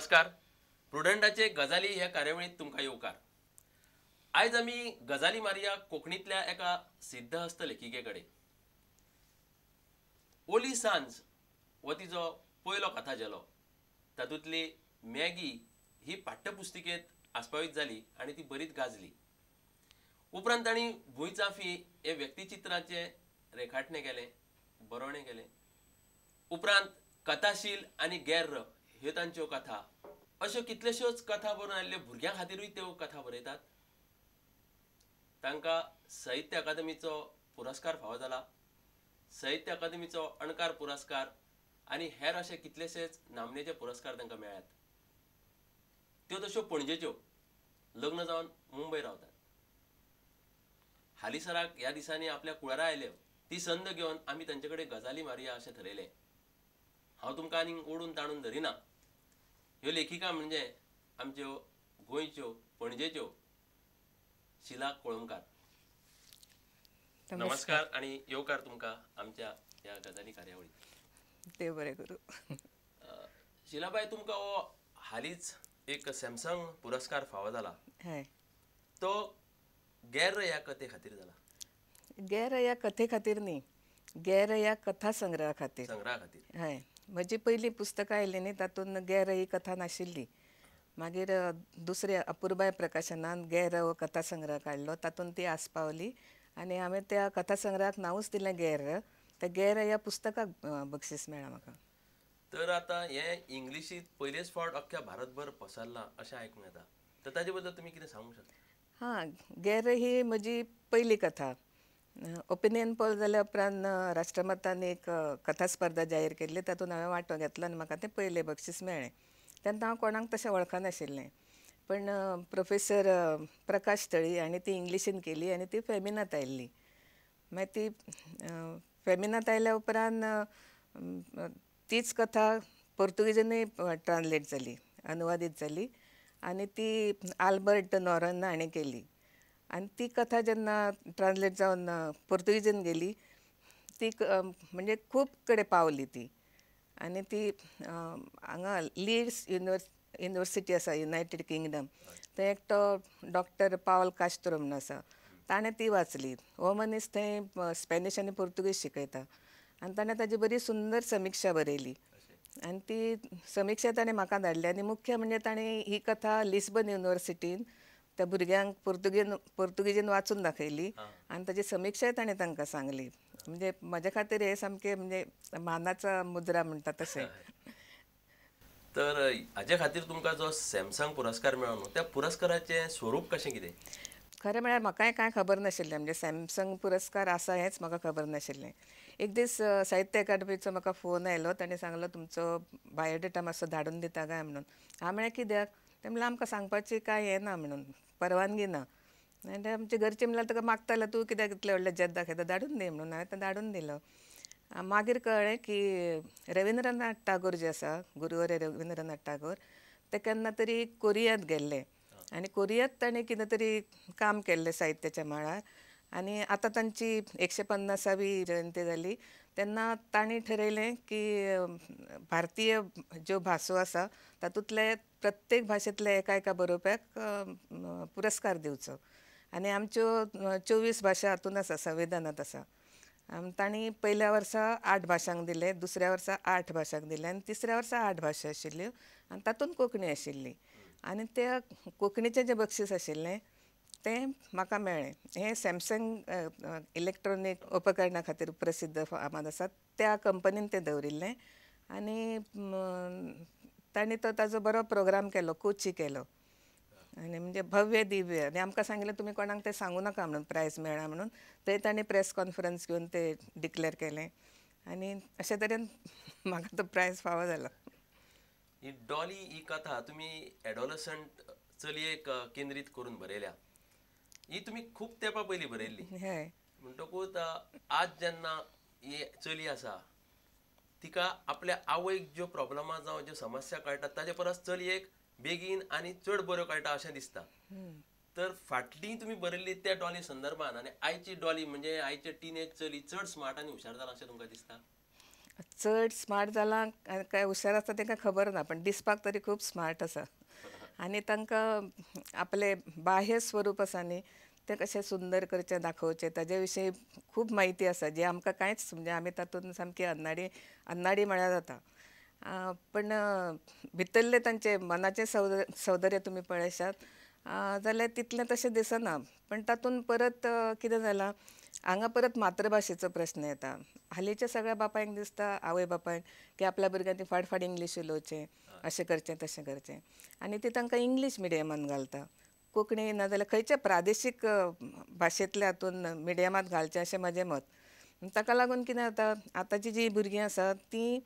नमस्कार. प्रुडंटाचे गजाली ह्या कार्यावळीत तुमकां येवकार. आयज आमी गजाली मारया कोंकणीतल्या एका सिद्धहस्त लेखिके कडेन. ओली सांज हो तिचो पयलो कथा जेलो. तातूंतली मॅगी ही पाठ्यपुस्तिकेंत आस्पावीत जाली आनी ती बरीच गाजली. उपरांत तांणी भुंय चाफी हे व्यक्तिचित्राचे रेखाटणे केले, बरोवणें केलें. उपरांत कथाशील आनी गैर्र ह्यो तांच्यो कथा, अश्यो कितल्योश्योच कथा बरोवन आयिल्ल्यो भुरग्यां खातीरूय त्यो कथा बरयतात. तांकां साहित्य अकादमीचो पुरस्कार फावो जाला. साहित्य अकादमीचो अणकार पुरस्कार आनी हेर अशे कितलेशेच नामनेचे पुरस्कार तांकां मेळ्ळ्यात. त्यो तश्यो पणजेच्यो, लग्न जावन मुंबय रावतात. हालीसराक ह्या दिसांनी आपल्या कुळारा आयल्यो. ती संद घेवन आमी तांचे कडेन गजाली मारया अशें थरयलें. हांव तुमकां आनीक ओडून ताणून धरिना. ह्यो लेखिका म्हणजे आमच्यो गोंयच्यो, पणजेच्यो शिला कोळंबकार. नमस्कार आणि येवकार तुमकां आमच्या ह्या गजाली कार्यावळीत. देव बरें करूं. शिलाबाई, तुमकां हो हालींच एक सॅमसंग पुरस्कार फावो जाला. हय. तो गैर ह्या कथे खातीर जाला. गैर ह्या कथे खातीर न्ही, गैर ह्या कथा संग्रहा खातीर. हय. म्हजी पयलीं पुस्तकां आयिल्लीं न्ही, तातूंत गैर ही कथा नाशिल्ली. मागीर दुसऱ्या अपुर्बाय प्रकाशनान गैर हो कथा संग्रह काडलो. तातूंत ती आस्पावली आनी हांवें त्या कथा संग्रहाक नांवूच दिलें गैर. त्या गैर ह्या पुस्तकाक बक्षीस मेळ्ळां म्हाका. तर आतां हें इंग्लिशींत पयलेच फावट अख्ख्या भारतभर पसरलां अशें आयकूंक येता. तर ताजे बद्दल तुमी कितें सांगूंक शकता? हां, गैर ही म्हजी पयली कथा. ओपिनियन पोल जाल्या उपरांत राष्ट्रमतान एक कथा स्पर्धा जाहीर केल्ली. तातूंत हांवें वांटो घेतलो आनी म्हाका तें पयलें बक्षीस मेळ्ळें. तेन्ना हांव कोणाक तशें वळखनाशिल्लें. पण प्रोफेसर प्रकाश थळी हांणी ती इंग्लिशीन केली आनी ती फेमिनात आयिल्ली. मागीर ती फेमिनात आयल्या उपरांत तीच कथा पोर्तुगीजीनूय ट्रान्सलेट जाली, अनुवादीत जाली आनी ती आल्बर्ट नॉरन हांणी केली. आनी ती कथा जेन्ना ट्रान्सलेट जावन पोर्तुगीजीन गेली, ती म्हणजे खूब कडेन पावली ती. आनी ती हांगा लिड्स युनिवर्सिटी आसा युनायटेड किंगडम, थंय एकटो डॉक्टर पावल कास्त्रो म्हणून आसा, ताणें ती वाचली. हो मनीस थंय स्पेनीश आनी पुर्तुगीज शिकयता आनी ताणें ताजी बरी सुंदर समिक्षा बरयली. आनी ती समिक्षा ताणें म्हाका धाडली. आनी मुख्य म्हणजे ताणें ही कथा लिस्बन युनिवर्सिटीन त्या भुरग्यांक पोर्तुगीजीन वाचून दाखयली आनी ताजी समिक्षाय ताणें तांकां सांगली. म्हणजे म्हजे खातीर हें सामकें म्हणजे मानाचा मुजरा म्हणटा तशें. तर हाजे खातीर तुमकां जो सॅमसंग पुरस्कार मेळ्ळो न्हू, त्या पुरस्काराचें स्वरूप कशें कितें? खरें म्हळ्यार म्हाकाय कांय खबर नाशिल्लें. म्हणजे सॅमसंग पुरस्कार आसा हेंच म्हाका खबर नाशिल्लें. एक दीस साहित्य अकादमीचो म्हाका फोन आयलो. ताणें सांगलो तुमचो बायोडेटा मातसो धाडून दिता काय म्हणून. हांव म्हळें कित्याक? तें म्हणलें आमकां सांगपाची कांय हें ना म्हणून, परवानगी ना. आनी आमचे घरचे म्हणल्यार तुका मागताले तूं कित्याक इतले व्हडले जेद दाखयता, धाडून दी म्हणून. हांवें तें धाडून दिलो. मागीर कळ्ळें की रविंद्रनाथ टागोर जे आसा, गुरुवर्य रविंद्रनाथ टागोर, ते केन्ना तरी कोरियांत गेल्ले आनी कोरियांत ताणें कितें तरी काम केल्लें साहित्याच्या मळार. आनी आतां तांची 150वी जयंती जाली तेन्ना तांणी ठरयलें की भारतीय ज्यो भासो आसा तातूंतले प्रत्येक भाशेंतले एका एका बरोवप्याक पुरस्कार दिवचो. आनी आमच्यो 24 भाशा हातूंत आसा, संविधानांत आसा. तांणी पयल्या वर्सा 8 भाशांक दिले, दुसऱ्या वर्सा 8 भाशांक दिले आनी तिसऱ्या वर्सा 8 भाशा आशिल्ल्यो आनी तातूंत कोंकणी आशिल्ली. आनी त्या कोंकणीचें जें बक्षीस आशिल्लें तें म्हाका मेळ्ळें. हें सॅमसंग इलेक्ट्रॉनीक उपकरणा खातीर प्रसिद्ध फामाद आसा त्या कंपनीन तें दवरिल्लें. आनी तांणी ताजो बरो प्रोग्राम केलो, कोची केलो. आनी म्हणजे भव्य दिव्य. आनी आमकां सांगिल्लें तुमी कोणाक तें सांगूं नाका म्हणून प्रायज मेळ्ळा म्हणून. थंय तांणी प्रेस कॉन्फरन्स घेवन तें डिक्लेअर केलें आनी अशे तरेन म्हाका तो प्रायज फावो जालो. ही डॉली ही कथा तुमी एडॉलसंट चलयेक केंद्रीत करून बरयल्या. ही तुमी खूब तेंपा पयलीं बरयल्ली. हय. म्हणटकूच आज जेन्ना ही चली आसा तिका आपल्या आवयक ज्यो प्रॉब्लमां जावं ज्यो समस्या कळटात ताजे परस चलयेक बेगीन आनी चड बऱ्यो कळटा अशें दिसता. तर फाटली तुमी बरयल्ली त्या डॉली संदर्भान आनी आयची डॉली म्हणजे आयचे टिनेज चली चड स्मार्ट आनी हुशार जाला अशें तुमकां दिसता? चड स्मार्ट जाला काय हुशार आसता तांकां खबर ना, पण दिसपाक तरी खूब स्मार्ट आसा. आनी तांकां आपले बाह्य स्वरूप आसा न्ही तें कशें सुंदर करचें दाखोवचें ताजे विशीं खूब म्हायती आसा जी आमकां कांयच म्हणजे आमी तातूंत सामकी अन्नाडी म्हळ्यार जाता. पण भितरले तांचे मनाचें सौंदर्य तुमी पळयशात जाल्यार तितलें तशें दिसना. पण तातूंत परत कितें जालां हांगा परत मातृभाशेचो प्रस्न येता. हालींच्या सगळ्या बापायंक दिसता आवय बापायंक की आपल्या भुरग्यांनी फाडफाड इंग्लीश उलोवचें, अशें करचें तशें करचें आनी ती तांकां इंग्लीश मिडियमांत घालता. कोंकणी नाजाल्यार खंयच्या प्रादेशीक भाशेंतल्या हातूंत मिडियमांत घालचें अशें म्हजें मत. ताका लागून कितें जाता आतांची जीं भुरगीं आसात तीं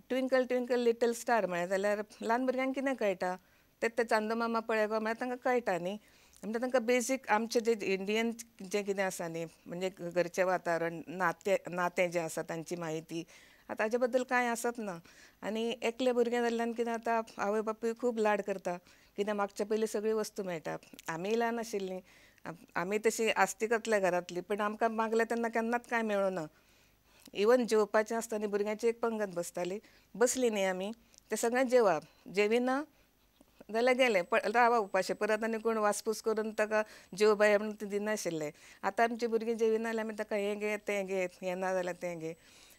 ट्विंकल ट्विंकल लिटल स्टार म्हळें जाल्यार ल्हान भुरग्यांक कितें कळटा ते चांदोमामा पळय गो म्हळ्यार तांकां कळटा न्ही. म्हणजे तांकां बेजीक आमचें जें इंडियन जें कितें आसा न्ही म्हणजे घरचें वातावरण नातें जें आसा तांची म्हायती ताजे बद्दल कांय आसच ना. आनी एकलें भुरगें जाल्ल्यान कितें जाता आवय बापूय खूब लाड करता कित्याक मागचे पयलीं सगळी वस्तू मेळटा. आमीय ल्हान आशिल्लीं, आमी तशीं आस्तिकातल्या घरांतलीं पण आमकां मागलें तेन्ना केन्नाच कांय मेळूं ना. इवन जेवपाचें आसतना भुरग्यांची एक पंगत बसताली, बसलीं न्ही आमी तें सगळें जेवप, जेविना जाल्यार गेलें रावा उपाशी परत आनी कोण वासपूस करून ताका जेव बाये म्हणून ती दिनाशिल्ले. आतां आमचीं भुरगीं जेविना जाल्यार आमी ताका हें घे तें घे हें ना जाल्यार तें घे.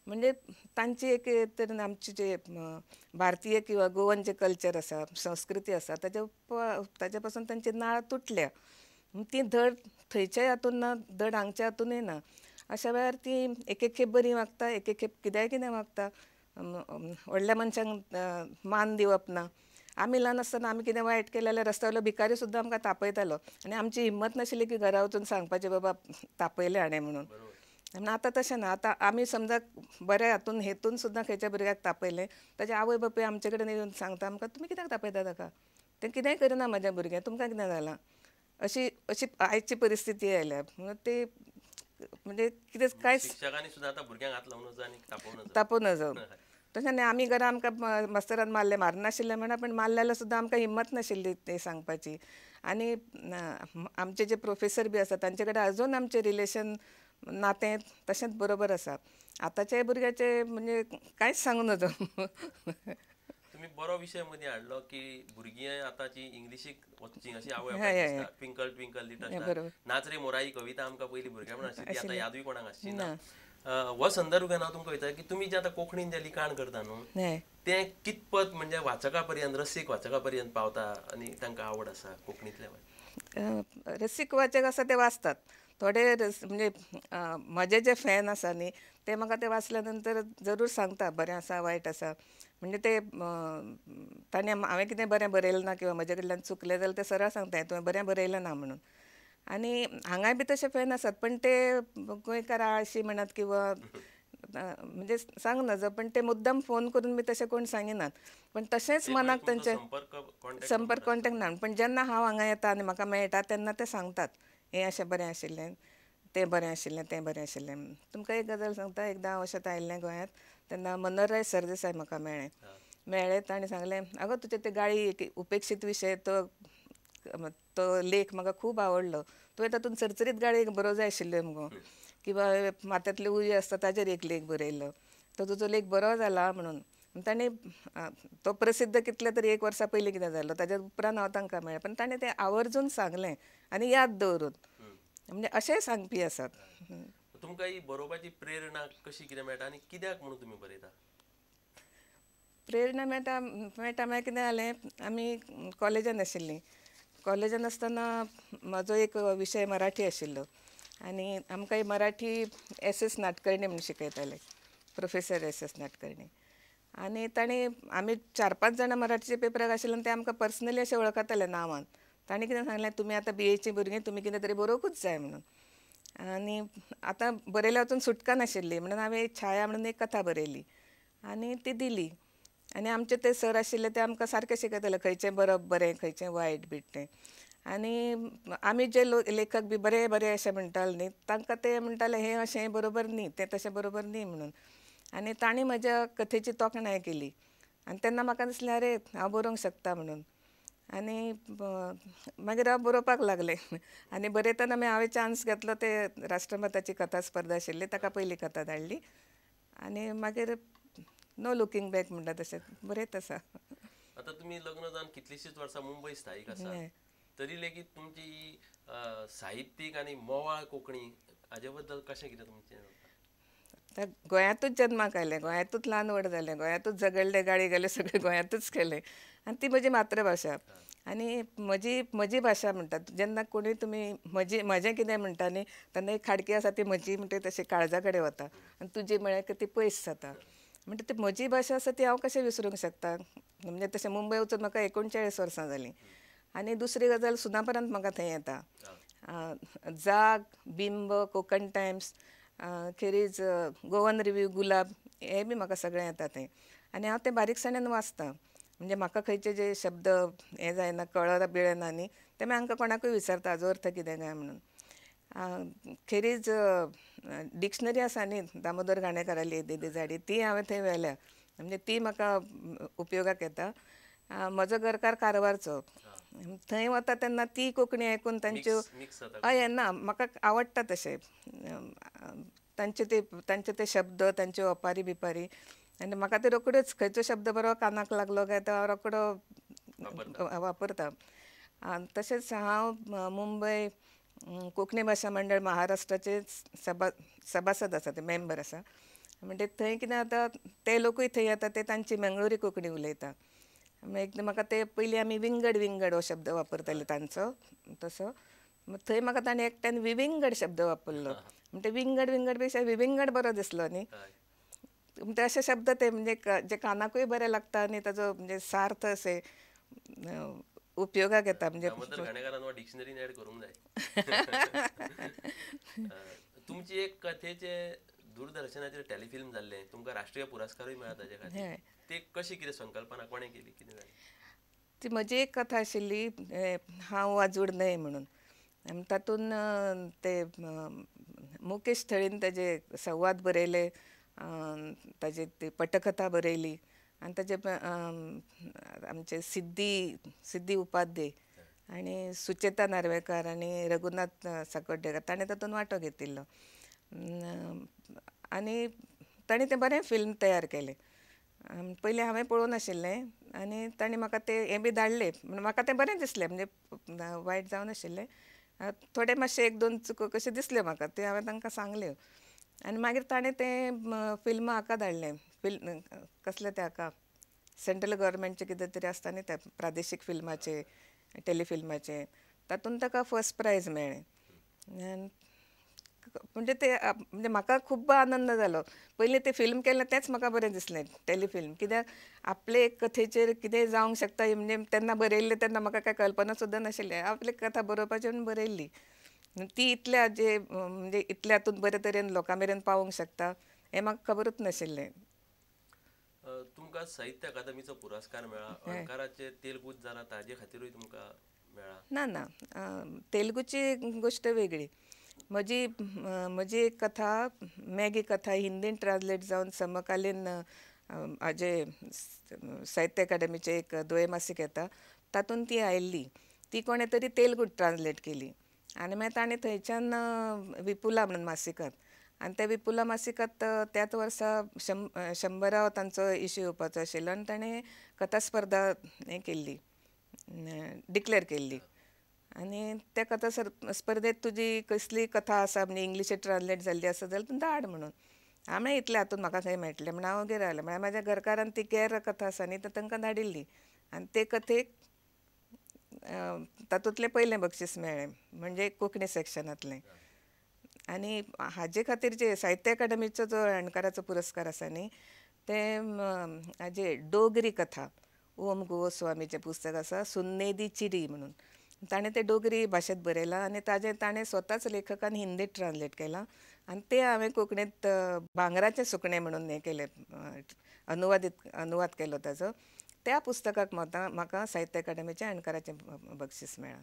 म्हणजे तांची एक तरेन आमची जे भारतीय किंवा गोवन जे कल्चर आसा संस्कृती आसा ताजे पासून तांची नाळ तुटल्या. ती धड थंयच्याय हातून ना धड हांगच्या हातूनय ना. अशा वेळार ती एक एक खेप बरी वागता एक एक खेप कित्याय कितें वागता. व्हडल्या मनशांक मान दिवप ना. आमी ल्हान आसतना आमी कितें वायट केलें जाल्यार रस्त्यावयलो भिकारी सुद्दां आमकां तापयतालो आनी आमची हिम्मत नाशिल्ली की घरा वचून सांगपाचें बाबा तापयलें हाणें म्हणून. पूण आतां तशें ना. आतां आमी समजा बऱ्या हातून हेतून सुद्दां खंयच्या भुरग्याक तापयलें ताचे आवय बापूय आमचे कडेन येवन सांगता आमकां तुमी कित्याक तापयता ताका, तें कितेंय करिना म्हजें भुरगें तुमकां कितें जालां. अशी अशी आयची परिस्थिती आयल्या. ते म्हणजे कितें कांयच शिक्षकांनी सुद्दां आतां भुरग्यांक हात लावूं नजो आनी तापोव नजो. तशें न्ही आमी घरा आमकां मास्तरान मारलें मारनाशिल्लें म्हणा पण मारलें जाल्यार सुद्दां आमकां हिम्मत नाशिल्ली तें सांगपाची. आनी आमचे जे प्रोफेसर बी आसा तांचे कडेन आजून आमचें रिलेशन नातें तशेंच बरोबर आसा. आतांच्या भुरग्याचें म्हणजे कांयच सांगूं नजो. तुम्ही बरो विशय मदीं हाडलो की भुरगीं आतांची इंग्लिशीक वचचीं अशी आवय हय बापायक हय दिसता. ट्विंकल ट्विंकल लिटल स्टार बरोबर नाच रे मोराई कविता आमकां पयलीं भुरग्यापण आशिल्ली आतां यादूय कोणाक आसची ना. ना. हो संदर्भ घेवन हांव तुमकां वयता की तुमी जें आतां कोंकणीन जें लिखाण करता न्हू हय तें कितपत म्हणजे वाचका पर्यंत रसीक वाचका पर्यंत पावता आनी तांकां आवड आसा कोंकणींतल्या. रसीक वाचक आसा ते वाचतात. थोडे म्हणजे म्हजे जे फॅन आसा न्ही ते म्हाका ते वाचल्या नंतर जरूर सांगता बरें आसा वायट आसा. म्हणजे ते हांवें कितें बरें बरयलें ना किंवां म्हजे कडल्यान चुकलें जाल्यार ते सरळ सांगता हें तुवें बरें बरयलें ना म्हणून. आनी हांगाय बी तशे फॅन आसात पण ते गोंयकार आळशी म्हणत किंवां म्हणजे सांग नजो पण ते मुद्दम फोन करून बी तशें कोण सांगिनात. पण तशेंच मनाक तांचे संपर्क कॉन्टेक्ट ना. पण जेन्ना हांव हांगा येता आनी म्हाका मेळटा तेन्ना ते सांगतात हें अशें बरें आशिल्लें तें बरें आशिल्लें तें बरें आशिल्लें. तुमकां एक गजाल सांगता एकदां हांव अशेंच आयिल्लें गोंयांत तेन्ना मनोहरराय सरदेसाय म्हाका मेळ्ळे ताणें सांगलें आगो तुजें तें गाळी उपेक्षीत विशय तो लेख म्हाका खूब आवडलो. तुवें तातूंत चरचरीत गाळी बरोवंक जाय आशिल्ल्यो मुगो किंवां माथ्यांतले उंये आसता ताजेर एक लेख बरयल्लो तो तुजो लेख बरो जाला म्हणून. ताणें तो प्रसिद्ध कितले तरी एक वर्सा पयलीं कितें जालो ताज्या उपरांत हांव तांकां मेळ्ळें पण ताणें तें आवर्जून सांगलें आनी याद दवरून. म्हणजे अशेंय सांगपी आसात. तुमकां ही बरोवपाची प्रेरणा कशी कितें मेळटा आनी कित्याक म्हणून तुमी बरयता. प्रेरणा मेळटा म्हळ्यार कितें जालें आमी कॉलेजान आशिल्लीं. कॉलेजान आसतना म्हजो एक विशय मराठी आशिल्लो आनी आमकां मराठी एस एस नाटकर्णी म्हणून शिकयताले प्रोफेसर एस एस नाटकर्णी. आनी ताणें आमी 4-5 जाणां मराठीच्या पेपराक आशिल्ले आनी ते आमकां पर्सनली अशें वळखताले नांवान. ताणें कितें सांगलें तुमी आतां BA भुरगीं तुमी कितें तरी बरोवंकूच जाय म्हणून. आनी आतां बरयल्या वचून सुटका नाशिल्ली म्हणून हांवें छाया म्हणून एक कथा बरयली आनी ती दिली. आनी आमचे ते सर आशिल्ले ते आमकां सारकें शिकयताले खंयचें बरोवप बरें खंयचें वायट बीट तें. आनी आमी जे लेखक बी बरें बरें अशें म्हणटाले न्ही तांकां ते म्हणटाले हें अशें बरोबर न्ही तें तशें बरोबर न्ही म्हणून. आनी तांणी म्हज्या कथेची तोखणाय केली आनी तेन्ना म्हाका दिसलें आरे हांव बरोवंक शकता म्हणून. आनी मागीर हांव बरोवपाक लागलें आनी बरयतना हांवें चान्स घेतलो ते राष्ट्रमताची कथा स्पर्धा आशिल्ली ताका पयली कथा धाडली आनी मागीर नो लुकींग बॅक म्हणटा तशें बरेंच आसा. आता तुम्ही लग्न जावन कितलीशींच वर्सां मुंबय स्थायीक आसा, तरी लेगीत तुमची ही साहित्यीक आनी मोवाळ कोंकणी हाजे बद्दल कशें कितें तुमचें? गोंयांतूच जल्माक आयलें, गोंयांतूच ल्हान व्हड जालें, गोंयांतूच झगडले गाळी गेले सगळें गोंयांतूच केलें आनी ती म्हजी मातृभाशा. आनी म्हजी भाशा म्हणटात जेन्ना कोणूय तुमी म्हजें कितें म्हणटा न्ही तेन्ना एक खाडकी आसा ती म्हजी म्हणटा तशी काळजा कडेन वता आनी तुजी म्हळ्यार ती पयस जाता. म्हणटा ती म्हजी भाशा आसा ती हांव कशें विसरूंक शकता. म्हणजे तशें मुंबय वचून म्हाका 39 वर्सां जालीं. आनी दुसरी गजाल सुनापरान्त म्हाका थंय येता. जाग, बिंब, कोंकण टायम्स, खेरीज गोवन रिव्ह्यू, गुलाब हें बी म्हाका सगळें येता थंय. आनी हांव तें बारीकसाणेन वाचतां. म्हणजे म्हाका खंयचे जे शब्द हें जायना कळना बिळना न्ही ते हांकां कोणाकूय विचारता हाजो अर्थ कितें काय म्हणून. खेरीज डिक्शनरी आसा न्ही दामोदर गाणेकाराली एदेदी झाडी ती हांवें थंय व्हेल्या. म्हणजे ती म्हाका उपयोगाक येता. म्हजो घरकार कारवारचो. थंय वता तेन्ना ती कोंकणी आयकून तांच्यो हय ना म्हाका आवडटा तशें तांचे ते शब्द तांच्यो ओपारी बिपारी आनी म्हाका ते रोखड्योच खंयचो शब्द बरो कानाक लागलो काय तो हांव रोखडो वापरता. तशेंच हांव मुंबय कोंकणी भाशा मंडळ महाराष्ट्राचे सभासद आसा ते मेंबर आसा. म्हणजे थंय कितें जाता ते लोकूय थंय येता ते तांची मंगळुरी कोंकणी उलयता. एकदम म्हाका ते पयलीं आमी विंगड हो शब्द वापरताले तांचो तसो. थंय म्हाका ताणें एकट्यान विविंगड शब्द वापरलो. म्हणजे विंगड पेक्षा विविंगड बरो दिसलो न्ही. म्हणजे अशे शब्द ते म्हणजे जे कानाकूय बरें लागता आनी ताजो म्हणजे सार्थ अशे उपयोगाक येता. म्हणजे डिक्शनरीन एड करूंक जाय. तुमची एक कथेचे दूरदर्शनाचेर टेलिफिल्म जाल्लें तुमकां राष्ट्रीय पुरस्कारूय मेळ्ळा ताचे खातीर. ती कशी कितें संकल्पना कोणें केली कितें जालें? ती म्हजी एक कथा आशिल्ली हांव वाजूड न्हय म्हणून. तातूंत ते मुकेश थळीन ताजे संवाद बरयले, ताजी ती पटकथा बरयली आनी ताजे आमचे सिद्धी उपाध्ये आनी सुचेता नार्वेकार आनी रघुनाथ साकोड्डेकर ताणें तातूंत वांटो घेतिल्लो. आनी ताणें तें बरें फिल्म तयार केलें. पयलीं हांवें पळोवं नाशिल्लें आनी ताणें म्हाका तें हें बी धाडलें. म्हाका तें बरें दिसलें म्हणजे वायट जावं नाशिल्लें. थोडे मातशे एक दोन चुको कशें दिसल्यो म्हाका ते हांवें तांकां सांगल्यो. आनी मागीर ताणें तें फिल्म हाका धाडलें कसलें तें हाका सेंट्रल गव्हर्मेंटचें कितें तरी आसता न्ही तें प्रादेशीक फिल्माचें टेलिफिल्माचें तातूंत ताका फर्स्ट प्रायज मेळ्ळें. म्हणजे ते म्हणजे म्हाका खूब आनंद जालो. पयलीं तें फिल्म केल्लें तेंच म्हाका बरें दिसलें टेलिफिल्म. कित्याक आपले एक कथेचेर कितेंय जावंक शकता म्हणजे तेन्ना बरयल्लें तेन्ना म्हाका कांय कल्पना सुद्दां नाशिल्लें. आपली कथा बरोवपाची आनी बरयल्ली. ती इतल्या म्हणजे इतल्या हातूंत बरे तरेन लोकां मेरेन पावोवंक शकता हें म्हाका खबरूच नाशिल्लें. तुमकां साहित्य अकादमीचो पुरस्कार मेळ्ळा. अणकाराचे तेलुगूच जालां ताजे खातीरूय तुमकां मेळ्ळा. ना तेलुगूची गोश्ट वेगळी. म्हजी एक कथा मॅगी कथा हिंदीन ट्रान्सलेट जावन समकालीन हाजे साहित्य अकादमीचें एक द्वैमासीक येता तातूंत ती आयिल्ली. ती कोणें तरी तेलुगूंत ट्रान्सलेट केली आनी मागीर ताणें थंयच्यान विपुला म्हणून मासिकांत आनी त्या विपुला मासिकांत त्याच वर्सा 100रावो तांचो इश्यू येवपाचो आशिल्लो आनी ताणें कथा स्पर्धा हें केल्ली डिक्लेर केल्ली. आनी त्या कथा स्पर्धेंत तुजी कसली कथा आसा म्हणजे इंग्लिशींत ट्रान्सलेट जाल्ली आसा जाल्यार तूं धाड म्हणून. हांवें इतलें हातूंत म्हाका खंय मेळटलें म्हणून हांव वगेर रावलें. म्हळ्यार म्हाज्या घरकारान ती गैर कथा आसा न्ही तांकां धाडिल्ली आनी ते कथेक तातूंतलें पयलें बक्षीस मेळ्ळें म्हणजे कोंकणी सॅक्शनांतलें. आनी हाजे खातीर जे साहित्य अकादमीचो जो अणकाराचो पुरस्कार आसा न्ही तें हाजे डोगरी कथा ओम गोस्वामीचें पुस्तक आसा सुन्नेदी चिडी म्हणून. ताणें तें डोगरी भाशेंत बरयलां आनी ताणें स्वताच लेखकान हिंदींत ट्रान्सलेट केलां आनी तें हांवें कोंकणींत भांगराचें सुकणें म्हणून हें केलें अनुवाद केलो ताजो. त्या पुस्तकाक म्हाका साहित्य अकादमीचें अणकाराचें बक्षीस मेळ्ळां.